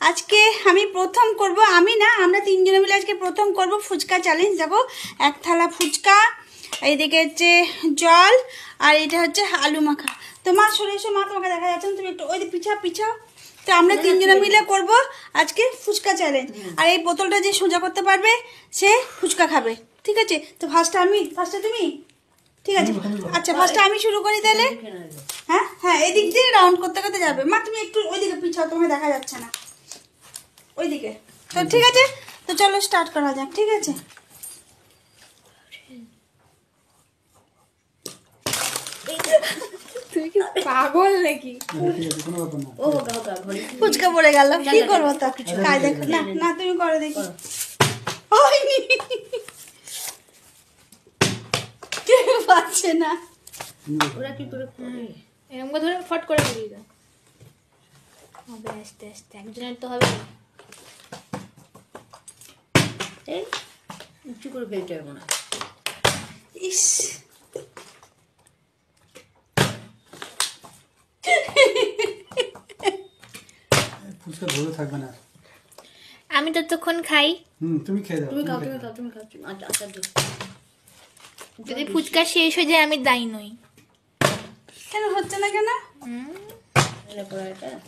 আজকে আমি প্রথম করব, আমি না আমরা তিনজনে মিলে আজকে প্রথম করব ফুচকা চ্যালেঞ্জ। দেখো এক থালা ফুচকা, এইদিকে হচ্ছে জল, আর এটা হচ্ছে আলু মাখা। তো মা সরে এসো, মা তোমাকে দেখা যাচ্ছে না, তুমি একটু ওই পিছাও। তো আমরা তিনজনে মিলে করব আজকে ফুচকা চ্যালেঞ্জ। আর এই বোতলটা যে সোজা করতে পারবে সে ফুচকা খাবে, ঠিক আছে? তো ফার্স্টে তুমি, ঠিক আছে? আচ্ছা ফার্স্টে আমি শুরু করি তাহলে। হ্যাঁ হ্যাঁ, এদিক দিয়ে রাউন্ড করতে করতে যাবে। মা তুমি একটু ওইদিকে পিছাও, তোমাকে দেখা যাচ্ছে না ওইদিকে। তো ঠিক আছে, তো চলো স্টার্ট করা যাক, ঠিক আছে? তুই কি পাগল নাকি? ফুচকা পড়ে গেল, কি করবো? তো কাজ দেখো না, না তুমি করো দেখি। কেউ পাচ্ছে না। ওরা কি করে করে এরকম ধরে ফট করে দিয়ে দাও। হবে আস্তে আস্তে, একজনের তো হবে। এই উঁচু করে ফেলতে হবে না। ইস, ফুচকা ধরে থাকবে না। আমি ততক্ষণ খাই। তুমি খেয়ে দাও। তুমি খাও। আচ্ছা আচ্ছা, যদি ফুচকা শেষ হয়ে যায় আমি দায়ী নই। কেন হচ্ছে না কেন?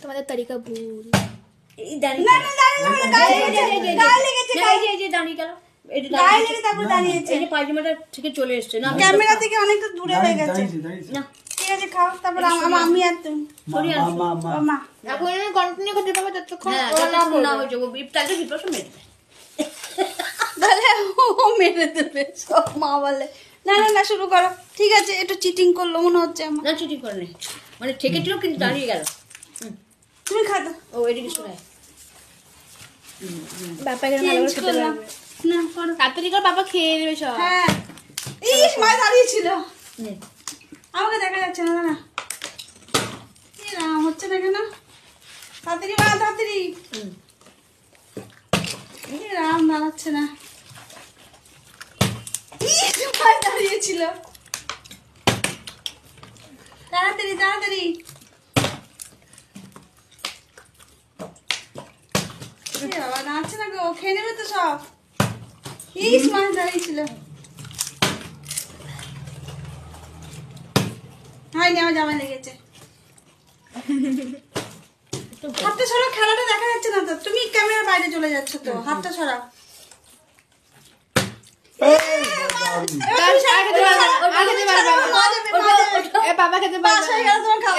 তোমাদের তরিকা ভুল। এই না না, গায়ে লেগেছে, গায়ে লেগে তারপর দাঁড়িয়েছে। এই যে পায়জামাটা থেকে চলে এসেছে না, ক্যামেরা থেকে অনেকটা দূরে হয়ে গেছে। না ঠিক আছে খাও, তারপর আমি আর তুমি। ও মা, এখন আমি কন্টিনিউ করতে পারবো ততক্ষণ না হয়ে যাবো। তাহলে বিপাশা মেরে তাহলে ও মেরে দেবে সব। মা বলে না না না, শুরু করো। ঠিক আছে, একটু চিটিং করলো মনে হচ্ছে আমার। না, চিটিং করে নেই, মানে ঠেকেছিল কিন্তু দাঁড়িয়ে গেল। তুমি খাতো। ও এদিকে শোনায় বাপাকে ভালো করে খেতে পারবে না, করো। তাড়াতাড়ি করে বাবা খেয়ে নেবে সব। হ্যাঁ, ইস মা দাঁড়িয়ে ছিল, আমাকে দেখা যাচ্ছে না। না হচ্ছে না কেন? তাড়াতাড়ি মা, তাড়াতাড়ি। রাম দাঁড়াচ্ছে না, দাঁড়িয়েছিল। তাড়াতাড়ি তাড়াতাড়ি। বাবা দাঁড়াচ্ছে না গো, খেয়ে নেবে তো সব। ইস মাছ দাঁড়িয়েছিল। হয়নি, আমার জামা লেগেছে। হাতটা সরাও, খেলাটা দেখা যাচ্ছে না তো। তুমি ক্যামেরার বাইরে চলে যাচ্ছ তো, হাতটা সরাও। বাবা খেতে পারবে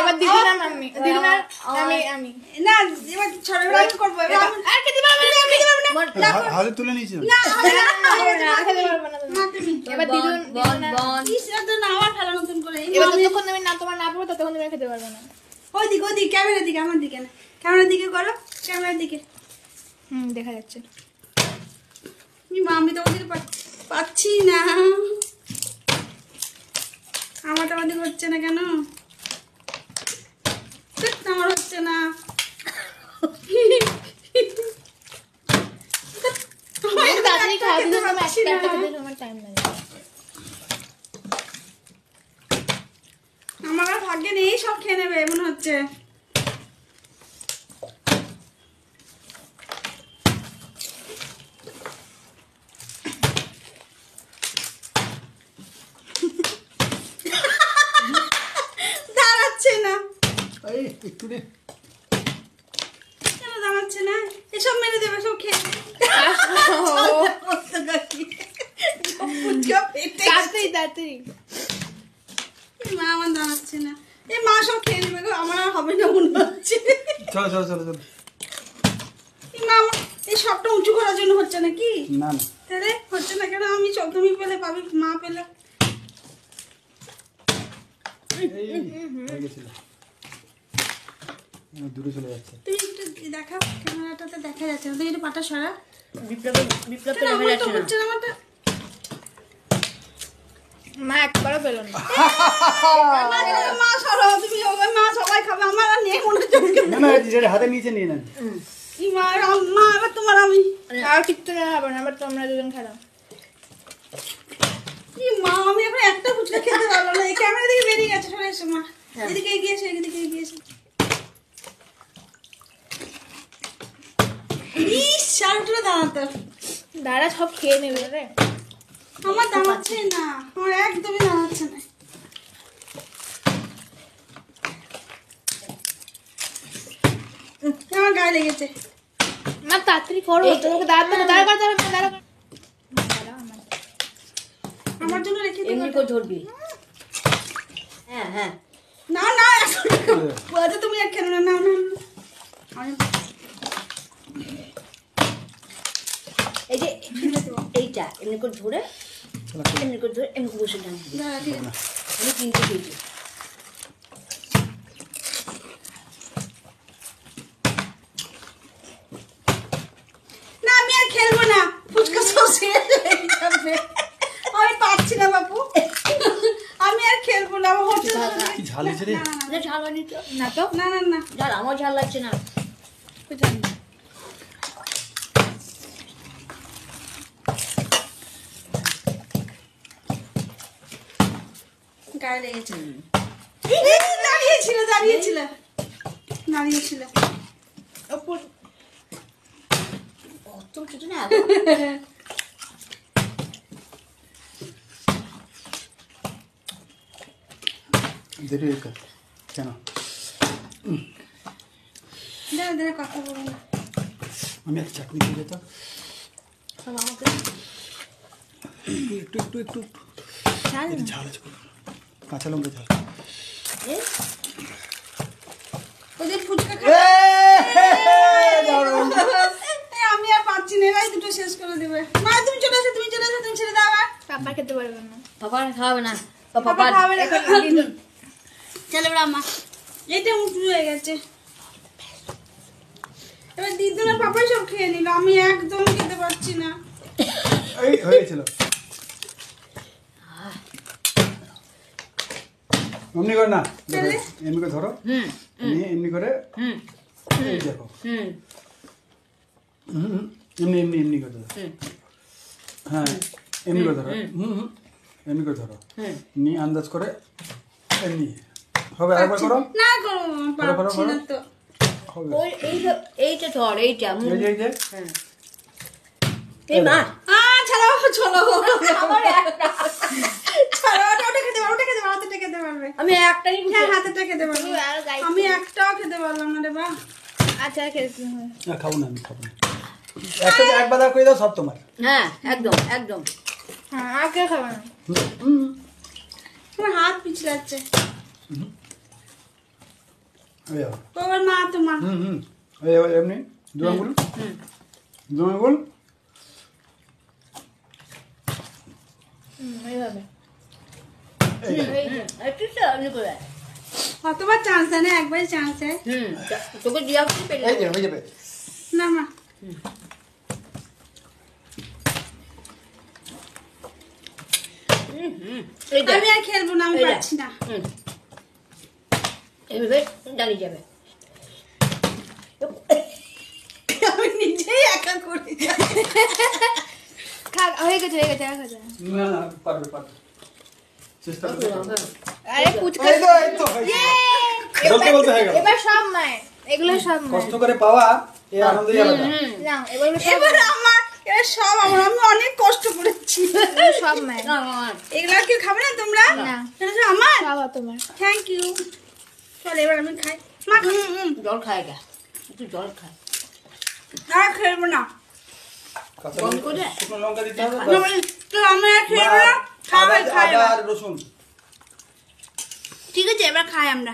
এবার দিদি না মাম্মি, দিদি না আমি আমি না, এবার ছোটবেলা করবো। আর খেতে পারবে না, আমি হাতে তুলে নিয়েছি না, খেতে পারবে না তুমি। এবার দিদি না, আবার খেলা নতুন করে। এবার যতক্ষণ তুমি না তোমার না পাবো ততক্ষণ তুমি খেতে পারবে না। ওইদিকে ওইদিকে, ক্যামেরার দিকে, আমার দিকে না, ক্যামেরার দিকে করো, ক্যামেরার দিকে। দেখা যাচ্ছে। আমি তো ওদিকে পাচ্ছি না, আমার আমাদের হচ্ছে না কেন? আমার হচ্ছে না। তাড়াতাড়ি খাওয়া দিলে তোমার একটা খেতে তোমার টাইম লাগে। আমার আর ভাগ্যে নেই, সব খেয়ে নেবে মনে হচ্ছে। দাঁড়াচ্ছে না, একটু রে। কেন দাঁড়াচ্ছে না? এসব মেরে দেবে, সব খেয়ে নেবে। তাড়াতাড়ি মা আমার দাঁড়াচ্ছে না। এই মা সব খেয়ে নেবে গো, আমার আর হবে না মনে হচ্ছে। চলো চলো চলো চলো। মা আমার এই সবটা উঁচু করার জন্য হচ্ছে না কি? না না, তাহলে হচ্ছে না কেন? আমি সব তুমি পেলে পাবি, মা পেলে। হয়ে গেছিল। দূরে চলে যাচ্ছে। তুমি একটু দেখাও, ক্যামেরাটাতে দেখা যাচ্ছে না। তুমি একটু পাটা সরা। বিপ্লব আমার তো হচ্ছে না, আমারটা। মা একবারও পেল না। মা সরাও, তুমি মা সবাই খাবে, আমার আর নেই মনে হচ্ছে। না না, যেটা হাতে নিচে নিয়ে নেন। মা এবার তোমার, আমি আর কিচ্ছু না হবে না, আবার তোমরা দুজন খারাপ। মা আমি এখন একটা ফুচকা খেতে পারবো না। এই ক্যামেরা দিকে বেরিয়ে গেছে, সরে এসো মা। এদিকে এগিয়ে এসো, এদিকে এগিয়ে এসো। ইস শালটা দাঁড়াতে দাঁড়া সব খেয়ে নেবে রে। আমার দাঁড়াচ্ছে না, আমার একদমই দাঁড়াচ্ছে না। আমার গায়ে লেগেছে। মা তাড়াতাড়ি করো, তোমাকে দাঁড়াতে হবে, দাঁড়া করতে হবে, দাঁড়া কর। আমার জন্য রেখে দিও। এমনি করে ধরবি। হ্যাঁ হ্যাঁ না না আচ্ছা তুমি আর খেলো না, না না এই যে এইটা এমনি করে ধরে এমনি করে ধরে এমনি করে বসে ডান দাঁড়া, ঠিক আছে। আমি কিনতে দিয়েছি। না আমি আর খেলবো না, ফুচকা সব শেষ হয়ে যাবে। আমি পারছি না বাপু, আমি আর খেলবো না। আমার হচ্ছে না। কি ঝাল হয়েছে রে? না ঝাল হয়নি তো। না তো না না না ঝাল আমার ঝাল লাগছে না। তুই জানি না। গায়ে লেগেছে। এই, দাঁড়িয়েছিল দাঁড়িয়েছিল দাঁড়িয়েছিল। উপর কত ছোট না দেরি হয়েছে কেন? দাঁড়া দাঁড়া কথা বলো না। আমি একটা চাটনি দিয়ে যেতাম সব আমাকে একটু একটু একটু ঝাল একটু ঝাল আছে, কাঁচা লঙ্কা ঝাল। এ, ওদের ফুচকা আমি আর পাচ্ছি না, এরাই দুটো শেষ করে দেবে। মা তুমি চলে এসো, তুমি চলে এসো, তুমি ছেড়ে দাও। পাপা খেতে পারবে না। পাপা খাওয়াবে না। পাপা পাপা খাবে না। চলো মা, এটা উঁচু হয়ে গেছে। এবার দিদুনের পাপাই সব খেয়ে নিল, আমি একদম খেতে পারছি না। এই হয়ে গেছিল। এমনি করে না, দেখো, তাহলে? এমনি করে ধরো, হুম এমনি করে হুম এই দেখো, হুম এমনি এমনি এমনি করে ধরো। হুম হ্যাঁ এমনি করে ধরো, এমনি করে ধরো, হুম নিয়ে আন্দাজ করে এমনি হবে। আরেকবার করো, না করো, পারছি না তো। হবে। ওই এইটা ধর এইটা এই যে এই যে হ্যাঁ এই মা ছাড়াও চলো আমার একটা ছাড়াও, ওটা খেতে পারবে, ওটা খেতে পারবে, হাতেটা খেতে পারবে। আমি একটা হ্যাঁ হাতেটা খেতে পারবে। তুমি আর গাইতে আমি একটাও খেতে পারলাম না রে বা। আচ্ছা খেতে হবে। না খাবো না, আমি খাবো না। একটা একবার দাও করে দাও, সব তোমার। হ্যাঁ একদম একদম হ্যাঁ আর কে খাবে না? আমার হাত পিছলাচ্ছে। এই যাও। তোমার মা তোমার। এই এমনি দু আঙ্গুল, হুম দু আঙ্গুল। এইভাবে এই দেখো। একটু তো এমনি করে কতবার চান্স দেয় না, একবারই চান্স দেয়। তোকে দিয়া পেলে এই যে হয়ে যাবে। না মা এইটা আমি আর খেলবো না, আমি এই যা। পারছি না। এইভাবে দাঁড়িয়ে যাবে আমি নিজেই একা করে যাই। থাক হয়ে গেছে আর খাবে না। না না পারবে পারবে, চেষ্টা করতে পারবে। আরে ফুচকা এই তো হয়েছে। বলতে বলতে হয়ে গেল। এবার সব মায়ের, এগুলো সব মায়ের। কষ্ট করে পাওয়া এই আনন্দই আলাদা। না এবার এবার আমার, এবার সব আমার, আমি অনেক কষ্ট করেছি। সব মায়ের। এগুলো আর কেউ খাবে না তোমরা? না। এটা তো আমার। সব তোমার। Thank you. চল এবার আমি খাই। মা জল খায় গা একটু জল খায় আর খেলবো না। কাঁচা বন্ধ লঙ্কা, করে? শুকনো লঙ্কা দিতে হবে। তো আমি আর খেলবো না। খাই আদা খাই আদা আর রসুন। ঠিক আছে এবার খাই আমরা।